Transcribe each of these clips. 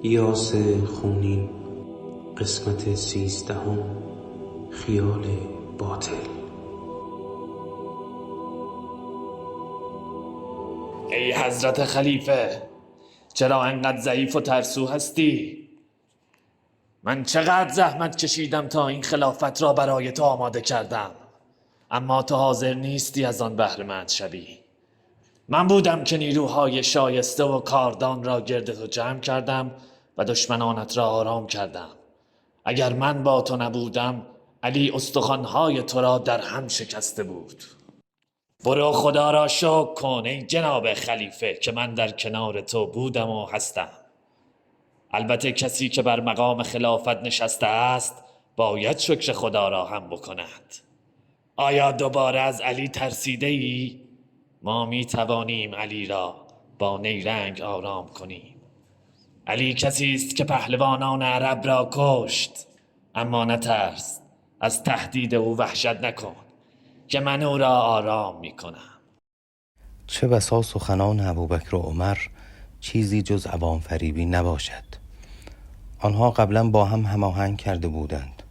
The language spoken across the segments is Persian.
یاس خونین قسمت 13 خیال باطل. ای حضرت خلیفه، چرا انقدر ضعیف و ترسو هستی؟ من چقدر زحمت کشیدم تا این خلافت را برای تو آماده کردم، اما تو حاضر نیستی از آن بهره‌مند شوی. من بودم که نیروهای شایسته و کاردان را گرد تو جمع کردم و دشمنانت را آرام کردم. اگر من با تو نبودم، علی استخوان‌های تو را در هم شکسته بود. برو خدا را شکر کن ای جناب خلیفه که من در کنار تو بودم و هستم. البته کسی که بر مقام خلافت نشسته است باید شکر خدا را هم بکند. آیا دوباره از علی ترسیده ای؟ ما می توانیم علی را با نیرنگ آرام کنیم. علی کسی است که پهلوانان عرب را کشت، اما نترس، از تهدید او وحشت نکن که من او را آرام می کنم. چه بسا سخنان ابوبکر و عمر چیزی جز عوام فریبی نباشد. آنها قبلا با هم هماهنگ کرده بودند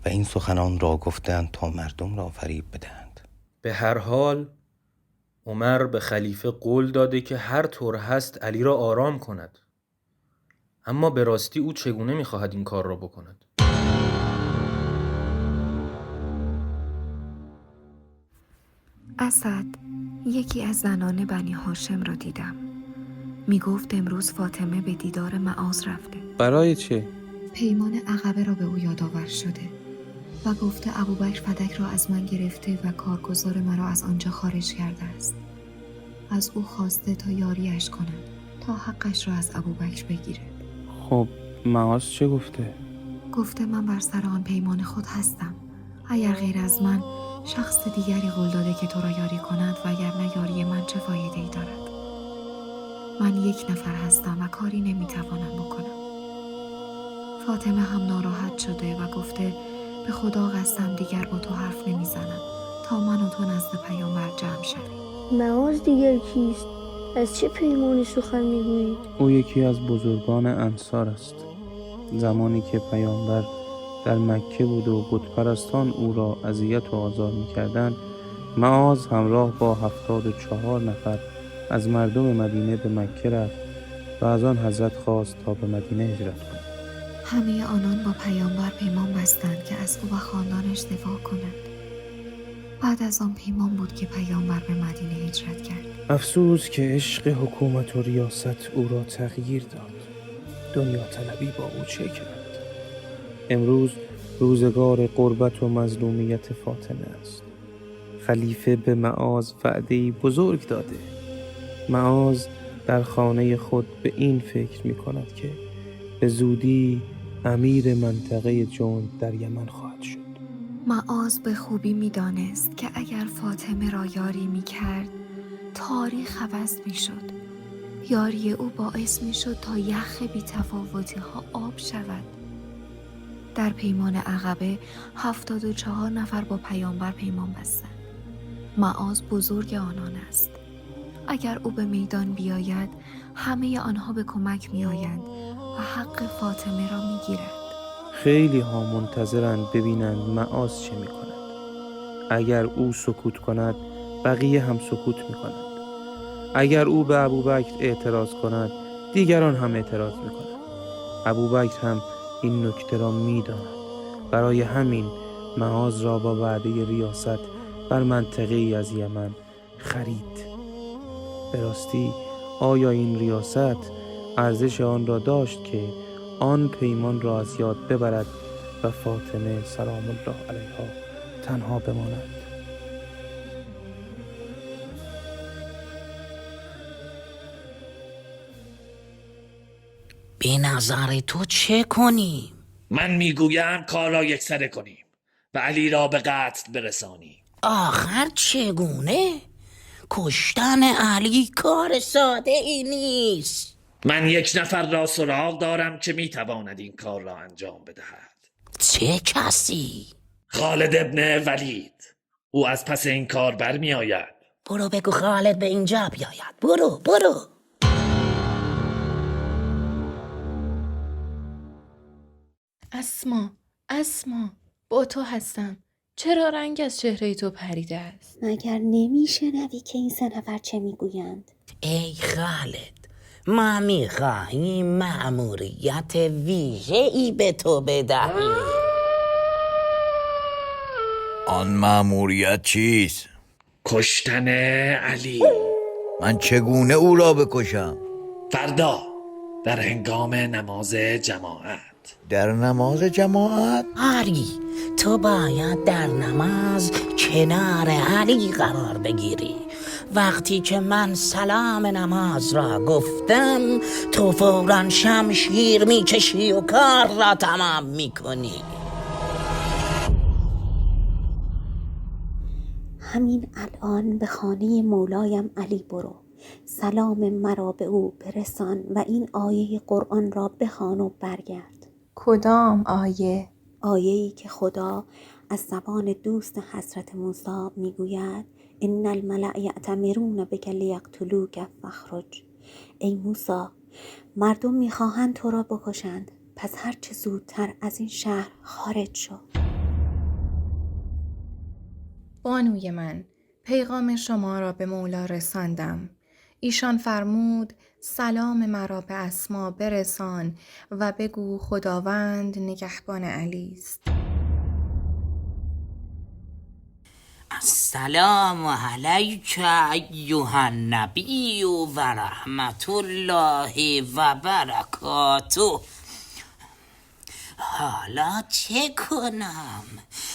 و این سخنان را گفتند تا مردم را فریب بدهند. به هر حال عمر به خلیفه قول داده که هر طور هست علی را آرام کند، اما به راستی او چگونه می‌خواهد این کار را بکند؟ اسد، یکی از زنان بنی هاشم را دیدم. می گفت امروز فاطمه به دیدار معاذ رفته. برای چه؟ پیمان عقبه را به او یادآور شده و گفته ابوبکر فدک را از من گرفته و کارگزار مرا از آنجا خارج کرده است. از او خواسته تا یاریش کند تا حقش را از ابوبکر بگیره. خب معاذ چه گفته؟ گفته من بر سر آن پیمان خود هستم. اگر غیر از من شخص دیگری قول داده که تو را یاری کند و اگر نه یاری من چه فایده ای دارد؟ من یک نفر هستم و کاری نمیتوانم بکنم. فاطمه هم ناراحت شده و گفته به خدا قسم دیگر با تو حرف نمیزنم تا من و تو نزد پیامبر جمع شویم. معاذ دیگر کیست؟ از چه پیمانی سخن میگویی؟ او یکی از بزرگان انصار است. زمانی که پیامبر در مکه بود و بتپرستان او را اذیت و آزار می‌کردند، معاذ همراه با 74 نفر از مردم مدینه به مکه رفت و از آن حضرت خواست تا به مدینه هجرت کند. همه آنان با پیامبر پیمان بستند که از او و خاندانش دفاع کنند. بعد از آن پیمان بود که پیامبر به مدینه هجرت کرد. افسوس که عشق حکومت و ریاست او را تغییر داد. دنیا طلبی با او چه کرد؟ امروز روزگار غربت و مظلومیت فاطمه است. خلیفه به معاذ وعده‌ای بزرگ داده. معاذ در خانه خود به این فکر می کند که به زودی امیر منطقه جند در یمن خواهد شد. معاذ به خوبی می دانست که اگر فاطمه را یاری می کرد تاریخ عوض می شد. یاری او باعث می شد تا یخ بی تفاوتی ها آب شود. در پیمان عقبه 74 نفر با پیامبر پیمان بستند. معاذ بزرگ آنان است. اگر او به میدان بیاید همه آنها به کمک می آیند و حق فاطمه را می گیرند. خیلی ها منتظرند ببینند معاذ چه می کند. اگر او سکوت کند بقیه هم سکوت می کنند. اگر او به ابوبکر اعتراض کند دیگران هم اعتراض می کنند. ابوبکر هم این نکته را می داند. برای همین معاذ را با وعده ریاست بر منطقه ای از یمن خرید. به راستی آیا این ریاست ارزش آن را داشت که آن پیمان را از یاد ببرد و فاطمه سلام الله علیها تنها بماند؟ به نظر تو چه کنیم؟ من میگویم کار را یکسره کنیم و علی را به قتل برسانیم. آخر چگونه؟ کشتن علی کار ساده ای نیست. من یک نفر را سراغ دارم که میتواند این کار را انجام بدهد. چه کسی؟ خالد ابن ولید. او از پس این کار برمی آید. برو بگو خالد به اینجا بیاید. برو. اسما با تو هستم. چرا رنگ از چهره تو پریده است؟ مگر نمیشنوی که این سه نفر چه میگویند؟ ای خالد، ما میخواهیم مأموریت ویژه‌ای به تو بدهیم. آن مأموریت چیست؟ کشتن علی. من چگونه او را بکشم؟ فردا در هنگام نماز جماعت. در نماز جماعت؟ آری، تو باید در نماز کنار علی قرار بگیری. وقتی که من سلام نماز را گفتم، تو فوراً شمشیر میکشی و کار را تمام میکنی. همین الان به خانه مولایم علی برو، سلام مرا به او برسان و این آیه قرآن را بخوان و برگرد. کدام آیه؟ آیه‌ای که خدا از زبان دوست حضرت موسی میگوید ان الملأ یأتمرون بک لیقتلوک فاخرج. ای موسی، مردم میخواهند تو را بکشند، پس هر چه زودتر از این شهر خارج شو. بانوی من، پیغام شما را به مولا رساندم. ایشان فرمود سلام مرا به اسما برسان و بگو خداوند نگهبان علی است. السلام علیک ایها النبی و رحمت الله و برکاته. حالا چه کنم؟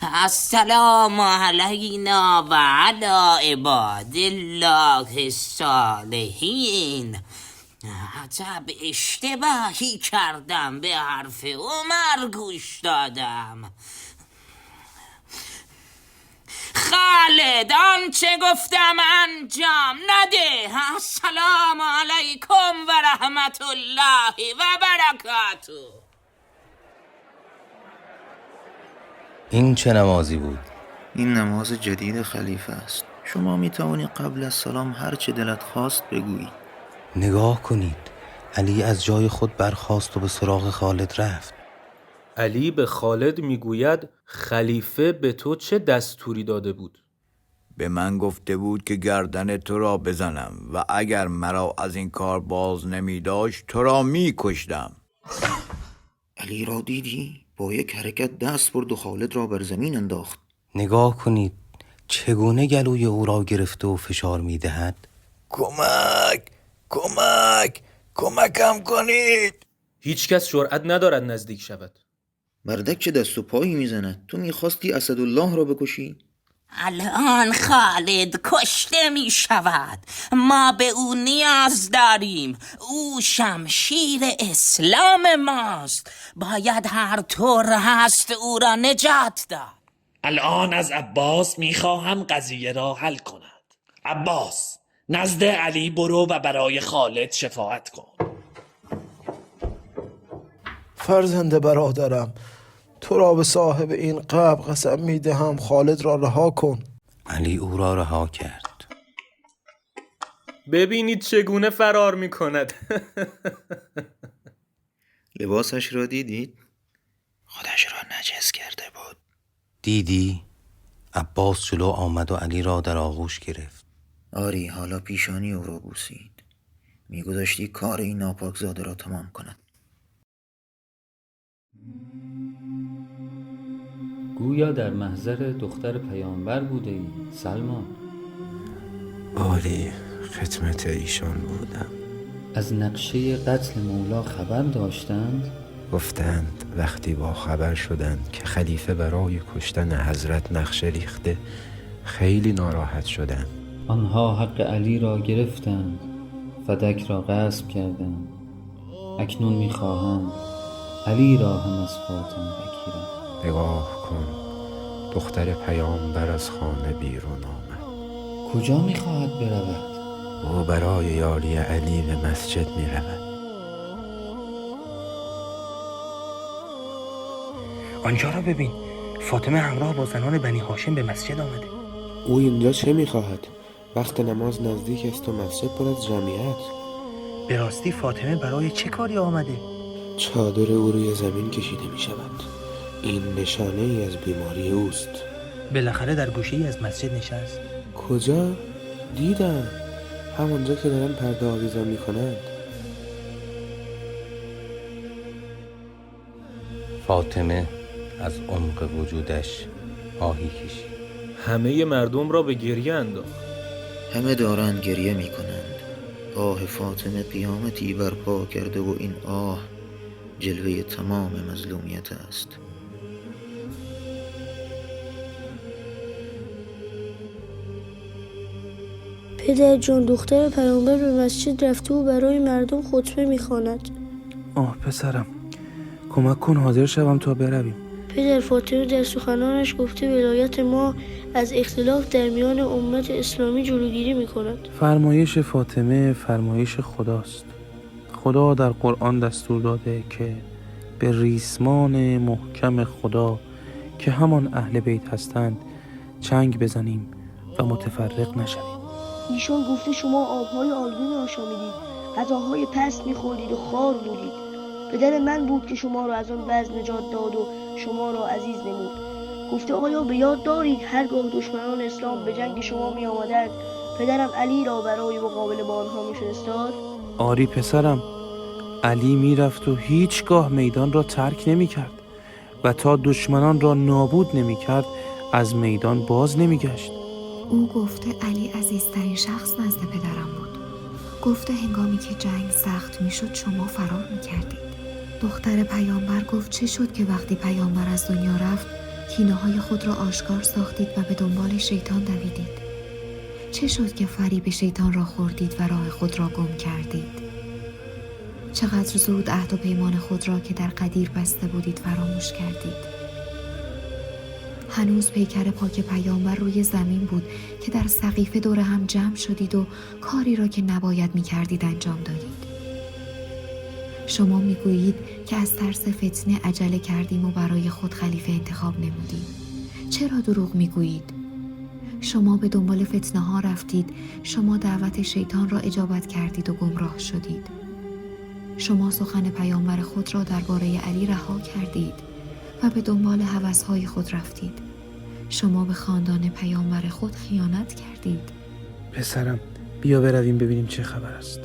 السلام علینا و علی عباد الله الصالحین. عجب اشتباهی کردم، به حرف عمر گوش دادم. خالد، آنچه گفتم انجام نده. السلام علیکم و رحمت الله و برکاته. این چه نمازی بود؟ این نماز جدید خلیفه است. شما می توانی قبل از سلام هر چه دلت خواست بگویی. نگاه کنید، علی از جای خود برخاست و به سراغ خالد رفت. علی به خالد میگوید خلیفه به تو چه دستوری داده بود؟ به من گفته بود که گردن تو را بزنم و اگر مرا از این کار باز نمی داشت تو را می کشتم. علی را دیدی؟ با یک حرکت دست برد و خالد را بر زمین انداخت. نگاه کنید چگونه گلوی او را گرفته و فشار می دهد. کمکم کنید. هیچ کس جرأت ندارد نزدیک شود. مردک چه دست و پایی میزند؟ تو میخواستی اسدالله را بکشی؟ الان خالد کشته می شود. ما به او نیاز داریم. او شمشیر اسلام ماست. باید هر طور هست او را نجات داد. الان از عباس میخواهم قضیه را حل کند. عباس، نزد علی برو و برای خالد شفاعت کن. فرزند برادرم، تو را به صاحب این قبر قسم میدهم خالد را رها کن. علی او را رها کرد. ببینید چگونه فرار میکند. لباسش را دیدید؟ خودش را نجس کرده بود. دیدی؟ عباس جلو آمد و علی را در آغوش گرفت. آری، حالا پیشانی او را بوسید. میگذاشتی کار این ناپاکزاده را تمام کند. گویا در محضر دختر پیامبر بوده ای سلمان. آری، خدمت ایشان بودم. از نقشه قتل مولا خبر داشتند؟ گفتند وقتی با خبر شدند که خلیفه برای کشتن حضرت نقشه ریخته خیلی ناراحت شدند. آنها حق علی را گرفتند، فدک را غصب کردند. اکنون میخواهند علی را هم از فاطمه بگیرند. نگاه کن، دختر پیامبر از خانه بیرون آمد. کجا میخواهد برود؟ او برای یاری علی به مسجد میرود. آنجا را ببین، فاطمه همراه با زنان بنی هاشم به مسجد آمده. او اینجا چه میخواهد؟ وقت نماز نزدیک است و مسجد پر از جمعیت. به راستی فاطمه برای چه کاری آمده؟ چادر او روی زمین کشیده میشود. این نشانه ای از بیماری اوست. بالاخره در گوشه ای از مسجد نشست. کجا؟ دیدم همونجا که دارن پرده آویزان میکنند. فاطمه از عمق وجودش آهی کشید. همه مردم را به گریه انداخت. همه دارند گریه میکنند. آه فاطمه قیامتی برپا کرده و این آه جلوه تمام مظلومیت است. پدر جان، دختر پیامبر به مسجد رفته و برای مردم خطبه میخواند. آه پسرم، کمک کن حاضر شوم تا برویم. پدر، فاطمه در سخنانش گفته ولایت ما از اختلاف در میان امت اسلامی جلوگیری میکند. فرمایش فاطمه فرمایش خداست. خدا در قرآن دستور داده که به ریسمان محکم خدا که همان اهل بیت هستند چنگ بزنیم و متفرق نشویم. ایشان گفته شما آبهای آلگون آشامیدید، غذاهای پست میخوردید و خوار بودید. پدر من بود که شما را از آن وضع نجات داد و شما را عزیز نمود. گفته آیا به یاد دارید هرگاه دشمنان اسلام به جنگ شما می آمدند پدرم علی را برای مقابله با آنها می فرستاد؟ آری پسرم، علی می رفت و هیچگاه میدان را ترک نمی کرد و تا دشمنان را نابود نمی کرد از میدان باز نمی گشت. او گفته علی عزیزترین شخص نزد پدرم بود. گفته هنگامی که جنگ سخت می شد شما فرار می کردید. دختر پیامبر گفت چه شد که وقتی پیامبر از دنیا رفت کینه های خود را آشکار ساختید و به دنبال شیطان دویدید؟ چه شد که فریب شیطان را خوردید و راه خود را گم کردید؟ چقدر زود عهد و پیمان خود را که در قدیر بسته بودید فراموش کردید؟ هنوز پیکر پاک پیامبر روی زمین بود که در سقیفه دور هم جمع شدید و کاری را که نباید می‌کردید انجام دادید. شما میگویید که از ترس فتنه عجله کردیم و برای خود خلیفه انتخاب نمودیم. چرا دروغ میگویید؟ شما به دنبال فتنه ها رفتید، شما دعوت شیطان را اجابت کردید و گمراه شدید. شما سخن پیامبر خود را درباره علی رها کردید و به دنبال هوس‌های خود رفتید. شما به خاندان پیامبر خود خیانت کردید. پسرم، بیا برویم ببینیم چه خبر است.